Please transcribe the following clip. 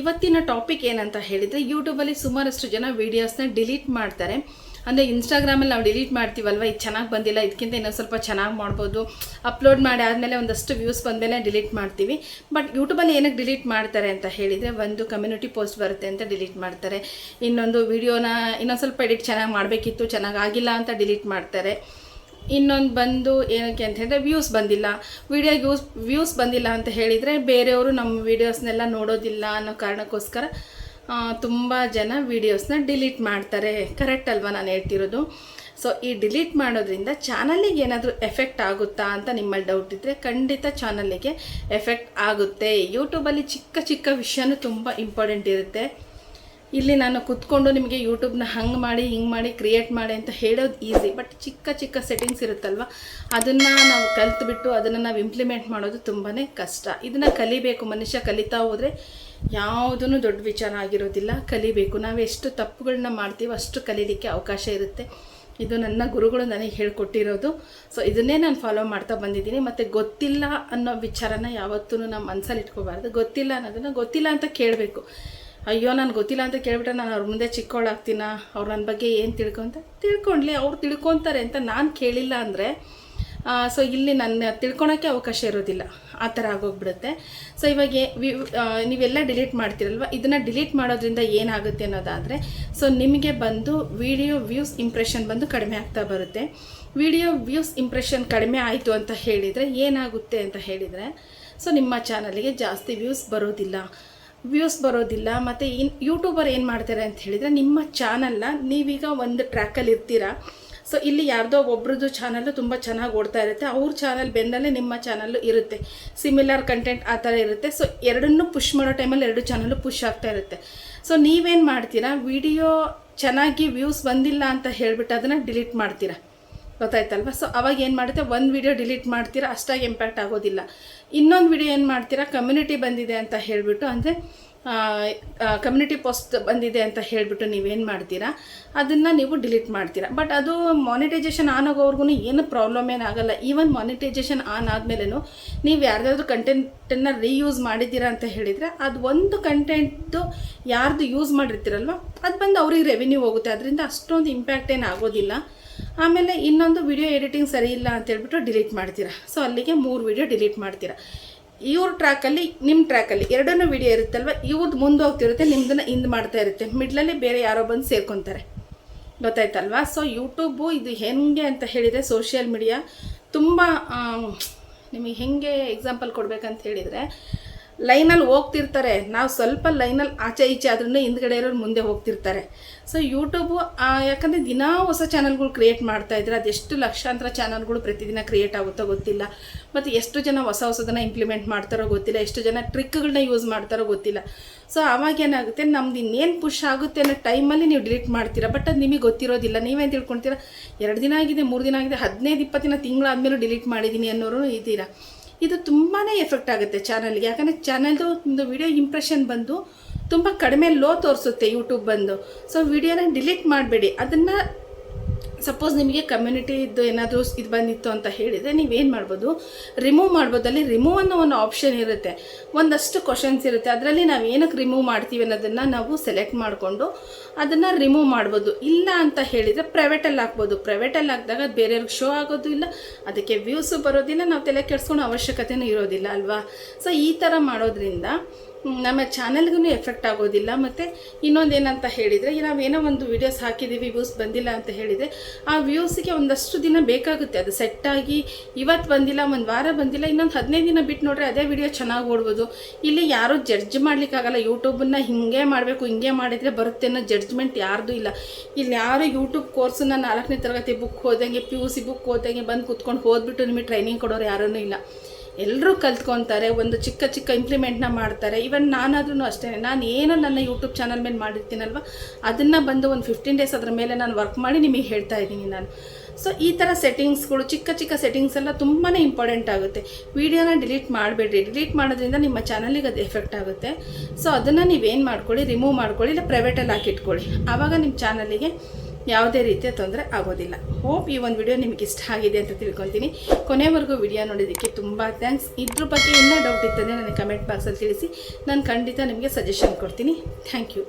ಇವತ್ತಿನ ಟಾಪಿಕ್ ಏನಂತ ಹೇಳಿದರೆ, ಯೂಟ್ಯೂಬಲ್ಲಿ ಸುಮಾರಷ್ಟು ಜನ ವೀಡಿಯೋಸ್ನ ಡಿಲೀಟ್ ಮಾಡ್ತಾರೆ. ಅಂದರೆ ಇನ್ಸ್ಟಾಗ್ರಾಮಲ್ಲಿ ನಾವು ಡಿಲೀಟ್ ಮಾಡ್ತೀವಲ್ವ, ಇದು ಚೆನ್ನಾಗಿ ಬಂದಿಲ್ಲ, ಇದಕ್ಕಿಂತ ಇನ್ನೊಂದು ಸ್ವಲ್ಪ ಚೆನ್ನಾಗಿ ಮಾಡ್ಬೋದು, ಅಪ್ಲೋಡ್ ಮಾಡಿ ಆದಮೇಲೆ ಒಂದಷ್ಟು ವ್ಯೂಸ್ ಬಂದಮೇಲೆ ಡಿಲೀಟ್ ಮಾಡ್ತೀವಿ. ಬಟ್ ಯೂಟ್ಯೂಬಲ್ಲಿ ಏನಕ್ಕೆ ಡಿಲೀಟ್ ಮಾಡ್ತಾರೆ ಅಂತ ಹೇಳಿದರೆ, ಒಂದು ಕಮ್ಯುನಿಟಿ ಪೋಸ್ಟ್ ಬರುತ್ತೆ ಅಂತ ಡಿಲೀಟ್ ಮಾಡ್ತಾರೆ, ಇನ್ನೊಂದು ವೀಡಿಯೋನ ಇನ್ನೊಂದು ಸ್ವಲ್ಪ ಎಡಿಟ್ ಚೆನ್ನಾಗಿ ಮಾಡಬೇಕಿತ್ತು, ಚೆನ್ನಾಗಿಲ್ಲ ಅಂತ ಡಿಲೀಟ್ ಮಾಡ್ತಾರೆ, ಇನ್ನೊಂದು ಬಂದು ಏನಕ್ಕೆ ಅಂತ ಹೇಳಿದ್ರೆ ವ್ಯೂಸ್ ಬಂದಿಲ್ಲ, ವ್ಯೂಸ್ ಬಂದಿಲ್ಲ ಅಂತ ಹೇಳಿದರೆ ಬೇರೆಯವರು ನಮ್ಮ ವೀಡಿಯೋಸ್ನೆಲ್ಲ ನೋಡೋದಿಲ್ಲ ಅನ್ನೋ ಕಾರಣಕ್ಕೋಸ್ಕರ ತುಂಬ ಜನ ವೀಡಿಯೋಸ್ನ ಡಿಲೀಟ್ ಮಾಡ್ತಾರೆ. ಕರೆಕ್ಟ್ ಅಲ್ವಾ ನಾನು ಹೇಳ್ತಿರೋದು? ಸೊ ಈ ಡಿಲೀಟ್ ಮಾಡೋದ್ರಿಂದ ಚಾನಲಿಗೆ ಏನಾದರೂ ಎಫೆಕ್ಟ್ ಆಗುತ್ತಾ ಅಂತ ನಿಮ್ಮಲ್ಲಿ ಡೌಟ್ ಇದ್ದರೆ, ಖಂಡಿತ ಚಾನಲಿಗೆ ಎಫೆಕ್ಟ್ ಆಗುತ್ತೆ. ಯೂಟ್ಯೂಬಲ್ಲಿ ಚಿಕ್ಕ ಚಿಕ್ಕ ವಿಷಯನೂ ತುಂಬ ಇಂಪಾರ್ಟೆಂಟ್ ಇರುತ್ತೆ. ಇಲ್ಲಿ ನಾನು ಕೂತ್ಕೊಂಡು ನಿಮಗೆ ಯೂಟ್ಯೂಬ್ನ ಹಂಗೆ ಮಾಡಿ ಹಿಂಗೆ ಮಾಡಿ ಕ್ರಿಯೇಟ್ ಮಾಡಿ ಅಂತ ಹೇಳೋದು ಈಸಿ, ಬಟ್ ಚಿಕ್ಕ ಚಿಕ್ಕ ಸೆಟ್ಟಿಂಗ್ಸ್ ಇರುತ್ತಲ್ವ, ಅದನ್ನು ನಾವು ಕಲಿತ್ಬಿಟ್ಟು ಅದನ್ನು ನಾವು ಇಂಪ್ಲಿಮೆಂಟ್ ಮಾಡೋದು ತುಂಬಾ ಕಷ್ಟ. ಇದನ್ನು ಕಲಿಬೇಕು. ಮನುಷ್ಯ ಕಲಿತಾ ಹೋದರೆ ಯಾವುದೂ ದೊಡ್ಡ ವಿಚಾರ ಆಗಿರೋದಿಲ್ಲ. ಕಲಿಬೇಕು. ನಾವು ಎಷ್ಟು ತಪ್ಪುಗಳನ್ನ ಮಾಡ್ತೀವೋ ಅಷ್ಟು ಕಲೀಲಿಕ್ಕೆ ಅವಕಾಶ ಇರುತ್ತೆ. ಇದು ನನ್ನ ಗುರುಗಳು ನನಗೆ ಹೇಳ್ಕೊಟ್ಟಿರೋದು. ಸೊ ಇದನ್ನೇ ನಾನು ಫಾಲೋ ಮಾಡ್ತಾ ಬಂದಿದ್ದೀನಿ. ಮತ್ತು ಗೊತ್ತಿಲ್ಲ ಅನ್ನೋ ವಿಚಾರನ ಯಾವತ್ತೂ ನಮ್ಮ ಮನಸ್ಸಲ್ಲಿ ಇಟ್ಕೋಬಾರ್ದು. ಗೊತ್ತಿಲ್ಲ ಅನ್ನೋದನ್ನು ಗೊತ್ತಿಲ್ಲ ಅಂತ ಕೇಳಬೇಕು. ಅಯ್ಯೋ ನಾನು ಗೊತ್ತಿಲ್ಲ ಅಂತ ಕೇಳ್ಬಿಟ್ರೆ ನಾನು ಅವ್ರ ಮುಂದೆ ಚಿಕ್ಕವಳಾಗ್ತೀನ, ಅವ್ರು ನನ್ನ ಬಗ್ಗೆ ಏನು ತಿಳ್ಕೊಂಡ್ಲಿ, ಅವ್ರು ತಿಳ್ಕೊತಾರೆ ಅಂತ ನಾನು ಕೇಳಿಲ್ಲ ಅಂದರೆ ಸೊ ಇಲ್ಲಿ ನನ್ನ ತಿಳ್ಕೊಳೋಕ್ಕೆ ಅವಕಾಶ ಇರೋದಿಲ್ಲ. ಆ ಥರ ಆಗೋಗ್ಬಿಡುತ್ತೆ. ಸೊ ಇವಾಗ ನೀವೆಲ್ಲ ಡಿಲೀಟ್ ಮಾಡ್ತೀರಲ್ವ, ಇದನ್ನು ಡಿಲೀಟ್ ಮಾಡೋದ್ರಿಂದ ಏನಾಗುತ್ತೆ ಅನ್ನೋದಾದರೆ, ಸೊ ನಿಮಗೆ ಬಂದು ವಿಡಿಯೋ ವ್ಯೂಸ್ ಇಂಪ್ರೆಷನ್ ಬಂದು ಕಡಿಮೆ ಆಗ್ತಾ ಬರುತ್ತೆ. ವಿಡಿಯೋ ವ್ಯೂಸ್ ಇಂಪ್ರೆಷನ್ ಕಡಿಮೆ ಆಯಿತು ಅಂತ ಹೇಳಿದರೆ ಏನಾಗುತ್ತೆ ಅಂತ ಹೇಳಿದರೆ, ಸೊ ನಿಮ್ಮ ಚಾನಲಿಗೆ ಜಾಸ್ತಿ ವ್ಯೂಸ್ ಬರೋದಿಲ್ಲ. ಮತ್ತು ಯೂಟ್ಯೂಬರ್ ಏನು ಮಾಡ್ತಾರೆ ಅಂತ ಹೇಳಿದರೆ, ನಿಮ್ಮ ಚಾನಲ್ನ ನೀವೀಗ ಒಂದು ಟ್ರ್ಯಾಕಲ್ಲಿ ಇರ್ತೀರಾ. ಸೊ ಇಲ್ಲಿ ಯಾರ್ದೋ ಒಬ್ರದ್ದು ಚಾನಲ್ಲು ತುಂಬ ಚೆನ್ನಾಗಿ ಓಡ್ತಾ ಇರುತ್ತೆ, ಅವ್ರ ಚಾನಲ್ ಬೆನ್ನಲ್ಲೇ ನಿಮ್ಮ ಚಾನಲ್ಲು ಇರುತ್ತೆ, ಸಿಮಿಲರ್ ಕಂಟೆಂಟ್ ಆ ಥರ ಇರುತ್ತೆ. ಸೊ ಎರಡನ್ನೂ ಪುಷ್ ಮಾಡೋ ಟೈಮಲ್ಲಿ ಎರಡು ಚಾನಲ್ಲು ಪುಷ್ ಆಗ್ತಾ ಇರುತ್ತೆ. ಸೊ ನೀವೇನು ಮಾಡ್ತೀರಾ, ವಿಡಿಯೋ ಚೆನ್ನಾಗಿ ವ್ಯೂಸ್ ಬಂದಿಲ್ಲ ಅಂತ ಹೇಳಿಬಿಟ್ಟು ಅದನ್ನು ಡಿಲೀಟ್ ಮಾಡ್ತೀರಾ. ಗೊತ್ತಾಯ್ತಲ್ವ? ಸೊ ಅವಾಗ ಏನು ಮಾಡುತ್ತೆ, ಒಂದು ವಿಡಿಯೋ ಡಿಲೀಟ್ ಮಾಡ್ತೀರಾ, ಅಷ್ಟಾಗಿ ಇಂಪ್ಯಾಕ್ಟ್ ಆಗೋದಿಲ್ಲ. ಇನ್ನೊಂದು ವಿಡಿಯೋ ಏನು ಮಾಡ್ತೀರಾ, ಕಮ್ಯುನಿಟಿ ಬಂದಿದೆ ಅಂತ ಹೇಳಿಬಿಟ್ಟು, ಅಂದರೆ ಕಮ್ಯುನಿಟಿ ಪೋಸ್ಟ್ ಬಂದಿದೆ ಅಂತ ಹೇಳಿಬಿಟ್ಟು ನೀವೇನು ಮಾಡ್ತೀರಾ, ಅದನ್ನು ನೀವು ಡಿಲೀಟ್ ಮಾಡ್ತೀರಾ. ಬಟ್ ಅದು ಮಾನಿಟೈಸೇಷನ್ ಆನ್ ಆಗೋವ್ರಿಗೂ ಏನು ಪ್ರಾಬ್ಲಮ್ ಏನಾಗಲ್ಲ. ಈವನ್ ಮಾನಿಟೈಸೇಷನ್ ಆನ್ ಆದಮೇಲೂ ನೀವು ಯಾರ್ದಾದ್ರೂ ಕಂಟೆಂಟನ್ನು ರೀಯೂಸ್ ಮಾಡಿದ್ದೀರಾ ಅಂತ ಹೇಳಿದರೆ, ಅದು ಒಂದು ಕಂಟೆಂಟ್ದು ಯಾರ್ದು ಯೂಸ್ ಮಾಡಿರ್ತೀರಲ್ವ, ಅದು ಬಂದು ಅವ್ರಿಗೆ ರೆವಿನ್ಯೂ ಹೋಗುತ್ತೆ. ಅದರಿಂದ ಅಷ್ಟೊಂದು ಇಂಪ್ಯಾಕ್ಟ್ ಏನು ಆಗೋದಿಲ್ಲ. ಆಮೇಲೆ ಇನ್ನೊಂದು ವಿಡಿಯೋ ಎಡಿಟಿಂಗ್ ಸರಿ ಇಲ್ಲ ಅಂತ ಹೇಳ್ಬಿಟ್ಟು ಡಿಲೀಟ್ ಮಾಡ್ತೀರಾ. ಸೊ ಅಲ್ಲಿಗೆ 3 ವಿಡಿಯೋ ಡಿಲೀಟ್ ಮಾಡ್ತೀರಾ. ಇವ್ರ ಟ್ರ್ಯಾಕಲ್ಲಿ ನಿಮ್ಮ ಟ್ರ್ಯಾಕಲ್ಲಿ ಎರಡನ್ನೂ ವಿಡಿಯೋ ಇರುತ್ತಲ್ವ, ಇವ್ರದ್ದು ಮುಂದೆ ಹೋಗ್ತಿರುತ್ತೆ, ನಿಮ್ದನ್ನು ಹಿಂದೆ ಮಾಡ್ತಾ ಇರುತ್ತೆ, ಮಿಡ್ಲಲ್ಲಿ ಬೇರೆ ಯಾರೋ ಬಂದು ಸೇರ್ಕೊತಾರೆ. ಗೊತ್ತಾಯ್ತಲ್ವಾ? ಸೊ ಯೂಟ್ಯೂಬು ಇದು ಹೆಂಗೆ ಅಂತ ಹೇಳಿದರೆ, ಸೋಷಿಯಲ್ ಮೀಡಿಯಾ ತುಂಬ ನಿಮಗೆ ಹೆಂಗೆ ಎಕ್ಸಾಂಪಲ್ ಕೊಡಬೇಕಂತ ಹೇಳಿದರೆ, ಲೈನಲ್ಲಿ ಹೋಗ್ತಿರ್ತಾರೆ, ನಾವು ಸ್ವಲ್ಪ ಲೈನಲ್ಲಿ ಆಚೆ ಈಚೆ ಆದ್ರೂ ಹಿಂದ್ಗಡೆ ಇರೋರು ಮುಂದೆ ಹೋಗ್ತಿರ್ತಾರೆ. ಸೊ ಯೂಟ್ಯೂಬು ಯಾಕಂದರೆ ದಿನಾ ಹೊಸ ಚಾನಲ್ಗಳು ಕ್ರಿಯೇಟ್ ಮಾಡ್ತಾಯಿದ್ರೆ, ಅದೆಷ್ಟು ಲಕ್ಷಾಂತರ ಚಾನಲ್ಗಳು ಪ್ರತಿದಿನ ಕ್ರಿಯೇಟ್ ಆಗುತ್ತೋ ಗೊತ್ತಿಲ್ಲ. ಮತ್ತು ಎಷ್ಟು ಜನ ಹೊಸದನ್ನು ಇಂಪ್ಲಿಮೆಂಟ್ ಮಾಡ್ತಾರೋ ಗೊತ್ತಿಲ್ಲ, ಎಷ್ಟು ಜನ ಟ್ರಿಕ್ಗಳನ್ನ ಯೂಸ್ ಮಾಡ್ತಾರೋ ಗೊತ್ತಿಲ್ಲ. ಸೊ ಆವಾಗ ಏನಾಗುತ್ತೆ, ನಮ್ದು ಇನ್ನೇನು ಪುಷ್ ಆಗುತ್ತೆ ಅನ್ನೋ ಟೈಮಲ್ಲಿ ನೀವು ಡಿಲೀಟ್ ಮಾಡ್ತೀರಾ. ಬಟ್ ಅದು ನಿಮಗೆ ಗೊತ್ತಿರೋದಿಲ್ಲ. ನೀವೇನು ತಿಳ್ಕೊಳ್ತೀರಾ, 2 ದಿನ ಆಗಿದೆ, 3 ದಿನ ಆಗಿದೆ, 15-20 ದಿನ ತಿಂಗಳಾದ್ಮೇಲೂ ಡಿಲೀಟ್ ಮಾಡಿದ್ದೀನಿ ಅನ್ನೋರು ಇದ್ದೀರಾ. ಇದು ತುಂಬಾ ಎಫೆಕ್ಟ್ ಆಗುತ್ತೆ ಚಾನಲ್ಗೆ. ಯಾಕಂದರೆ ಚಾನಲ್ದು ಒಂದು ವಿಡಿಯೋ ಇಂಪ್ರೆಷನ್ ಬಂದು ತುಂಬ ಕಡಿಮೆ ಲೋ ತೋರಿಸುತ್ತೆ ಯೂಟ್ಯೂಬ್ ಬಂದು. ಸೊ ವಿಡಿಯೋನ ಡಿಲೀಟ್ ಮಾಡಬೇಡಿ. ಅದನ್ನು ಸಪೋಸ್ ನಿಮಗೆ ಕಮ್ಯುನಿಟಿದು ಏನಾದರೂ ಇದು ಬಂದಿತ್ತು ಅಂತ ಹೇಳಿದರೆ, ನೀವೇನು ಮಾಡ್ಬೋದು, ರಿಮೂವ್ ಮಾಡ್ಬೋದು. ಅಲ್ಲಿ ರಿಮೂವ್ ಅನ್ನೋ ಒಂದು ಆಪ್ಷನ್ ಇರುತ್ತೆ, ಒಂದಷ್ಟು ಕ್ವಶನ್ಸ್ ಇರುತ್ತೆ, ಅದರಲ್ಲಿ ನಾವು ಏನಕ್ಕೆ ರಿಮೂವ್ ಮಾಡ್ತೀವಿ ಅನ್ನೋದನ್ನು ನಾವು ಸೆಲೆಕ್ಟ್ ಮಾಡಿಕೊಂಡು ಅದನ್ನು ರಿಮೂವ್ ಮಾಡ್ಬೋದು. ಇಲ್ಲ ಅಂತ ಹೇಳಿದರೆ ಪ್ರೈವೇಟಲ್ಲಿ ಹಾಕ್ಬೋದು. ಪ್ರೈವೇಟಲ್ಲಿ ಹಾಕಿದಾಗ ಬೇರೆಯವ್ರಿಗೆ ಶೋ ಆಗೋದು ಇಲ್ಲ, ಅದಕ್ಕೆ ವ್ಯೂಸು ಬರೋದಿಲ್ಲ, ನಾವು ತಲೆ ಕೆಡಿಸ್ಕೊಳ್ಳೋ ಅವಶ್ಯಕತೆಯೂ ಇರೋದಿಲ್ಲ ಅಲ್ವಾ? ಸೊ ಈ ಥರ ಮಾಡೋದ್ರಿಂದ ನಮ್ಮ ಚಾನಲ್ಗೂ ಎಫೆಕ್ಟ್ ಆಗೋದಿಲ್ಲ. ಮತ್ತು ಇನ್ನೊಂದೇನಂತ ಹೇಳಿದರೆ, ನಾವೇನೋ ಒಂದು ವೀಡಿಯೋಸ್ ಹಾಕಿದ್ದೀವಿ, ವ್ಯೂಸ್ ಬಂದಿಲ್ಲ ಅಂತ ಹೇಳಿದರೆ, ಆ ವ್ಯೂಸಿಗೆ ಒಂದಷ್ಟು ದಿನ ಬೇಕಾಗುತ್ತೆ ಅದು ಸೆಟ್ಟಾಗಿ. ಇವತ್ತು ಬಂದಿಲ್ಲ, ಒಂದು ವಾರ ಬಂದಿಲ್ಲ, ಇನ್ನೊಂದು 15 ದಿನ ಬಿಟ್ಟು ನೋಡ್ರೆ ಅದೇ ವಿಡಿಯೋ ಚೆನ್ನಾಗಿ ಓಡ್ಬೋದು. ಇಲ್ಲಿ ಯಾರೂ ಜಡ್ಜ್ ಮಾಡಲಿಕ್ಕಾಗಲ್ಲ. ಯೂಟ್ಯೂಬನ್ನು ಹಿಂಗೆ ಮಾಡಬೇಕು, ಹಿಂಗೆ ಮಾಡಿದರೆ ಬರುತ್ತೆ ಅನ್ನೋ ಜಡ್ಜ್ಮೆಂಟ್ ಯಾರ್ದು ಇಲ್ಲ. ಇಲ್ಲಿ ಯಾರು ಯೂಟ್ಯೂಬ್ ಕೋರ್ಸನ್ನು 4ನೇ ತರಗತಿ ಬುಕ್ ಓದಂಗೆ, PUC ಬುಕ್ ಓದಂಗೆ ಬಂದು ಕೂತ್ಕೊಂಡು ಓದ್ಬಿಟ್ಟು ನಿಮಗೆ ಟ್ರೈನಿಂಗ್ ಕೊಡೋರು ಯಾರೂ ಇಲ್ಲ. ಎಲ್ಲರೂ ಕಲ್ತ್ಕೊತಾರೆ, ಒಂದು ಚಿಕ್ಕ ಚಿಕ್ಕ ಇಂಪ್ಲಿಮೆಂಟ್ನ ಮಾಡ್ತಾರೆ. ಇವನ್ ನಾನಾದ್ರೂ ಅಷ್ಟೇ, ನಾನು ಏನು ನನ್ನ ಯೂಟ್ಯೂಬ್ ಚಾನಲ್ ಮೇಲೆ ಮಾಡಿರ್ತೀನಲ್ವ, ಅದನ್ನು ಬಂದು ಒಂದು 15 ಡೇಸ್ ಅದರ ಮೇಲೆ ನಾನು ವರ್ಕ್ ಮಾಡಿ ನಿಮಗೆ ಹೇಳ್ತಾ ಇದ್ದೀನಿ ನಾನು. ಸೊ ಈ ಥರ ಸೆಟ್ಟಿಂಗ್ಸ್ಗಳು, ಚಿಕ್ಕ ಚಿಕ್ಕ ಸೆಟ್ಟಿಂಗ್ಸ್ ಎಲ್ಲ ತುಂಬಾ ಇಂಪಾರ್ಟೆಂಟ್ ಆಗುತ್ತೆ. ವಿಡಿಯೋನ ಡಿಲೀಟ್ ಮಾಡಬೇಡ್ರಿ. ಡಿಲೀಟ್ ಮಾಡೋದ್ರಿಂದ ನಿಮ್ಮ ಚಾನಲಿಗೆ ಅದು ಎಫೆಕ್ಟ್ ಆಗುತ್ತೆ. ಸೊ ಅದನ್ನು ನೀವೇನು ಮಾಡ್ಕೊಳ್ಳಿ, ರಿಮೂವ್ ಮಾಡ್ಕೊಳ್ಳಿ, ಇಲ್ಲ ಪ್ರೈವೇಟಲ್ಲಿ ಹಾಕಿಟ್ಕೊಳ್ಳಿ. ಆವಾಗ ನಿಮ್ಮ ಚಾನಲಿಗೆ ಯಾವುದೇ ರೀತಿಯ ತೊಂದರೆ ಆಗೋದಿಲ್ಲ. ಹೋಪ್ ಈ ಒಂದು ವಿಡಿಯೋ ನಿಮಗೆ ಇಷ್ಟ ಆಗಿದೆ ಅಂತ ತಿಳ್ಕೊತೀನಿ. ಕೊನೆವರೆಗೂ ವಿಡಿಯೋ ನೋಡೋದಕ್ಕೆ ತುಂಬ ಥ್ಯಾಂಕ್ಸ್. ಇದ್ರ ಬಗ್ಗೆ ಇನ್ನೂ ಡೌಟ್ ಇತ್ತಂದರೆ ನನಗೆ ಕಮೆಂಟ್ ಬಾಕ್ಸಲ್ಲಿ ತಿಳಿಸಿ, ನಾನು ಖಂಡಿತ ನಿಮಗೆ ಸಜೆಷನ್ ಕೊಡ್ತೀನಿ. Thank you.